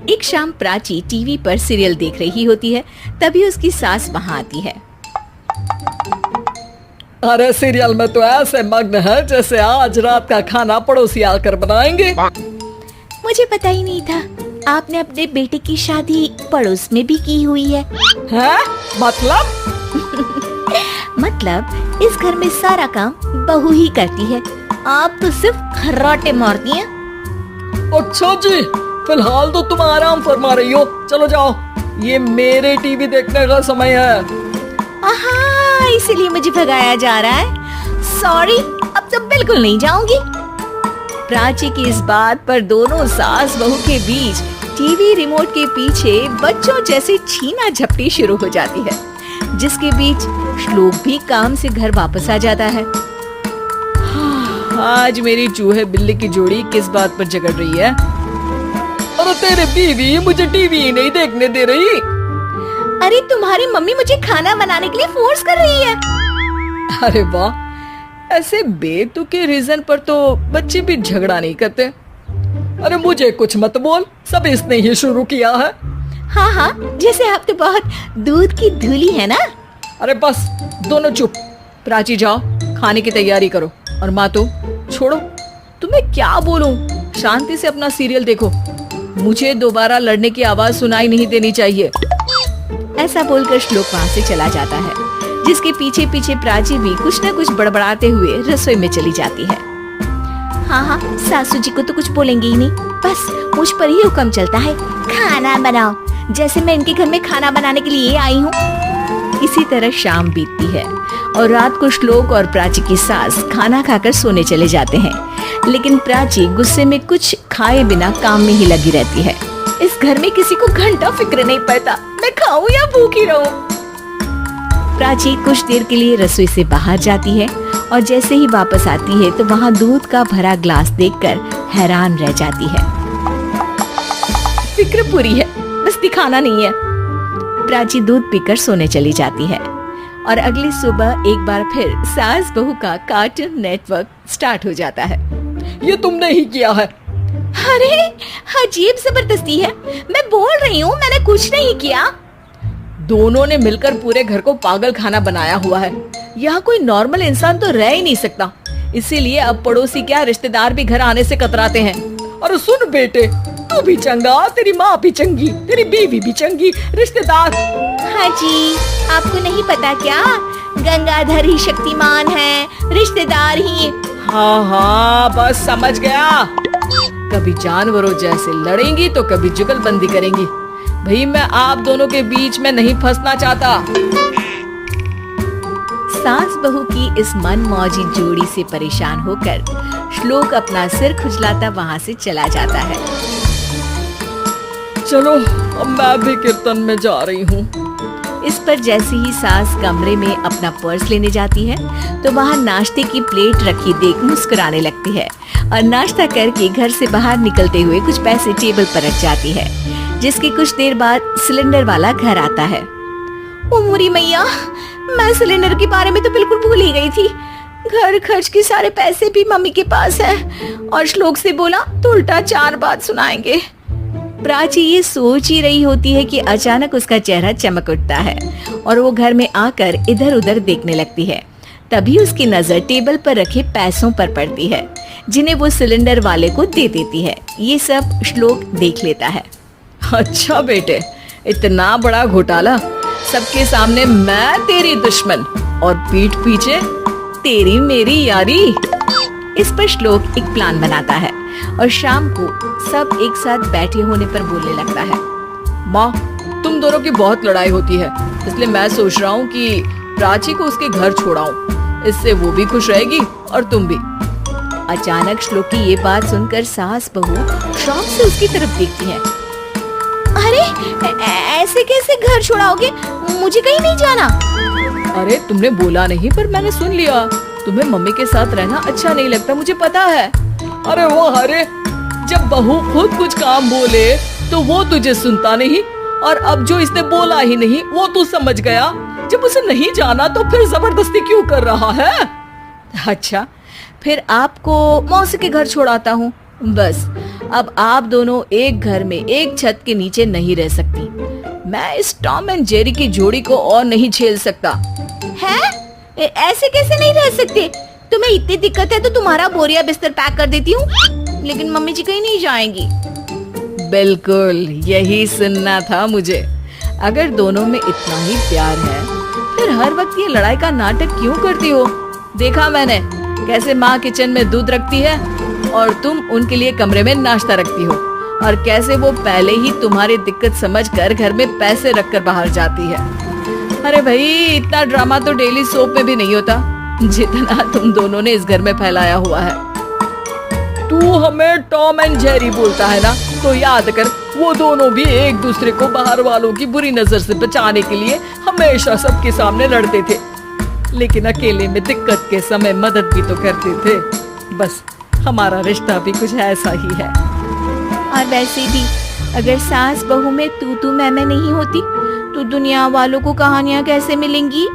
एक शाम प्राची टीवी पर सीरियल देख रही होती है। तभी उसकी सास वहाँ आती है। अरे सीरियल में तो ऐसे मग्न है जैसे आज रात का खाना पड़ोसी आकर बनाएंगे। मुझे पता ही नहीं था आपने अपने बेटे की शादी पड़ोस में भी की हुई है। हैं? मतलब इस घर में सारा काम बहू ही करती है, आप तो सिर्फ खर्राटे मारती हैं। अच्छा जी, फिलहाल तो तुम आराम फरमा रही हो, चलो जाओ, ये मेरे टीवी देखने का समय है। आहा, इसीलिए मुझे भगाया जा रहा है। सॉरी, अब तो बिल्कुल नहीं जाऊंगी। प्राची की इस बात पर दोनों सास बहू के बीच टीवी रिमोट के पीछे बच्चों जैसे छीना झपटी शुरू हो जाती है, जिसके बीच श्लोक भी काम से घर वापस आ जाता है। आज मेरी चूहे बिल्ली की जोड़ी किस बात पर झगड़ रही है? अरे तेरे बीवी मुझे टीवी ही नहीं देखने दे रही। अरे तुम्हारी मम्मी मुझे खाना बनाने के लिए फोर्स कर रही है। अरे वाह, ऐसे बेतुके रीजन पर तो बच्चे भी झगड़ा नहीं करते। अरे मुझे कुछ मत बोल, सब इसने ही शुरू किया है। हाँ हाँ, जैसे आप तो बहुत दूध की धूली है ना। अरे बस दोनों चुप। प्राची जाओ, खाने की तैयारी करो। और माँ तो छोड़ो, तुम्हें क्या बोलूं, शांति से अपना सीरियल देखो, मुझे दोबारा लड़ने की आवाज सुनाई नहीं देनी चाहिए। ऐसा बोलकर श्लोक वहाँ से चला जाता है, जिसके पीछे पीछे प्राची भी कुछ न कुछ बड़बड़ाते हुए रसोई में चली जाती है। हाँ हाँ, सासू जी को तो कुछ बोलेंगे ही नहीं, बस मुझ पर ही हुक्म चलता है, खाना बनाओ, जैसे मैं इनके घर में खाना बनाने के लिए आई हूँ। इसी तरह शाम बीतती है और रात को श्लोक और प्राची की सास खाना खाकर सोने चले जाते हैं, लेकिन प्राची गुस्से में कुछ खाए बिना काम में ही लगी रहती है। इस घर में किसी को घंटा फिक्र नहीं पड़ता, मैं खाऊं या भूखी रहूं। प्राची कुछ देर के लिए रसोई से बाहर जाती है और जैसे ही वापस आती है तो वहाँ दूध का भरा ग्लास देखकर हैरान रह जाती है। फिक्र पूरी है, बस दिखाना नहीं है। प्राची दूध पीकर सोने चली जाती है और अगली सुबह एक बार फिर सास बहू का कार्टून नेटवर्क स्टार्ट हो जाता है। ये तुमने ही किया है। अरे अजीब जबरदस्ती है, मैं बोल रही हूँ मैंने कुछ नहीं किया। दोनों ने मिलकर पूरे घर को पागल खाना बनाया हुआ है। यहाँ कोई नॉर्मल इंसान तो रह ही नहीं सकता, इसीलिए अब पड़ोसी क्या रिश्तेदार भी घर आने से कतराते हैं। और सुन बेटे, तू भी चंगा, तेरी माँ भी चंगी, तेरी बीवी भी चंगी, रिश्तेदार। हाँ जी, आपको नहीं पता क्या, गंगाधर ही शक्तिमान है, रिश्तेदार ही। हाँ हाँ, बस समझ गया। कभी जानवरों जैसे लड़ेंगी तो कभी जुगलबंदी करेंगी। भाई मैं आप दोनों के बीच में नहीं फंसना चाहता। सास बहू की इस मनमौजी जोड़ी से परेशान होकर श्लोक अपना सिर खुजलाता वहाँ से चला जाता है। चलो अब मैं भी कीर्तन में जा रही हूँ। इस पर जैसे ही सास कमरे में अपना पर्स लेने जाती है तो वहाँ नाश्ते की प्लेट रखी देख मुस्कुराने लगती है और नाश्ता करके घर से बाहर निकलते हुए कुछ पैसे टेबल पर रख जाती है, जिसके कुछ देर बाद सिलेंडर वाला घर आता है। ओ मोरी मैया, मैं सिलेंडर के बारे में तो बिल्कुल भूल ही गई थी। घर खर्च के सारे पैसे भी मम्मी के पास है और श्लोक से बोला तो उल्टा 4 बात सुनाएंगे। प्राची ये सोच ही रही होती है कि अचानक उसका चेहरा चमक उठता है और वो घर में आकर इधर उधर देखने लगती है। तभी उसकी नजर टेबल पर रखे पैसों पर पड़ती है, जिन्हें वो सिलेंडर वाले को दे देती है। ये सब श्लोक देख लेता है। अच्छा बेटे, इतना बड़ा घोटाला, सबके सामने मैं तेरी दुश्मन और पीठ पीछे तेरी मेरी यारी। इस पर श्लोक एक प्लान बनाता है और शाम को सब एक साथ बैठे होने पर बोलने लगता है। माँ, तुम दोनों की बहुत लड़ाई होती है, इसलिए मैं सोच रहा हूँ कि प्राची को उसके घर छोड़ाऊं, इससे वो भी खुश रहेगी और तुम भी। अचानक श्लोक की ये बात सुनकर सास बहू शौक से उसकी तरफ देखती है। अरे ऐसे कैसे घर छोड़ाओगे, मुझे कहीं नहीं जाना। अरे तुमने बोला नहीं पर मैंने सुन लिया, तुम्हें मम्मी के साथ रहना अच्छा नहीं लगता, मुझे पता है। अरे वो अरे, जब बहू खुद कुछ काम बोले तो वो तुझे सुनता नहीं, और अब जो इसने बोला ही नहीं वो तू समझ गया। जब उसे नहीं जाना तो फिर जबरदस्ती क्यों कर रहा है? अच्छा, फिर आपको मौसी के घर छोड़ाता हूँ, बस अब आप दोनों एक घर में एक छत के नीचे नहीं रह सकती। मैं इस टॉम एंड जेरी की जोड़ी को और नहीं झेल सकता। है? ऐसे कैसे नहीं रह सकते? तुम्हें इतनी दिक्कत है तो तुम्हारा बोरिया बिस्तर पैक कर देती हूँ, लेकिन मम्मी जी कहीं नहीं जाएंगी। बिल्कुल यही सुनना था मुझे। अगर दोनों में इतना ही प्यार है फिर हर वक्त ये लड़ाई का नाटक क्यों करती हो? देखा मैंने कैसे माँ किचन में दूध रखती है और तुम उनके लिए कमरे में नाश्ता रखती हो, और कैसे वो पहले ही तुम्हारी दिक्कत समझकर घर में पैसे रखकर बाहर जाती है। अरे भाई, इतना ड्रामा तो डेली सोप में भी नहीं होता जितना तुम दोनों ने इस घर में फैलाया हुआ है। तू हमें टॉम एंड जेरी बोलता है ना, तो याद कर वो दोनों भी एक दूसरे को बाहर वालों की बुरी नजर से बचाने के लिए हमेशा सबके सामने लड़ते थे, लेकिन अकेले में दिक्कत के समय मदद भी तो करते थे। बस हमारा रिश्ता भी कुछ ऐसा ही है। और वैसे भी अगर सास बहू में तू मैं नहीं होती तो दुनिया वालों को कहानियां कैसे मिलेंगी?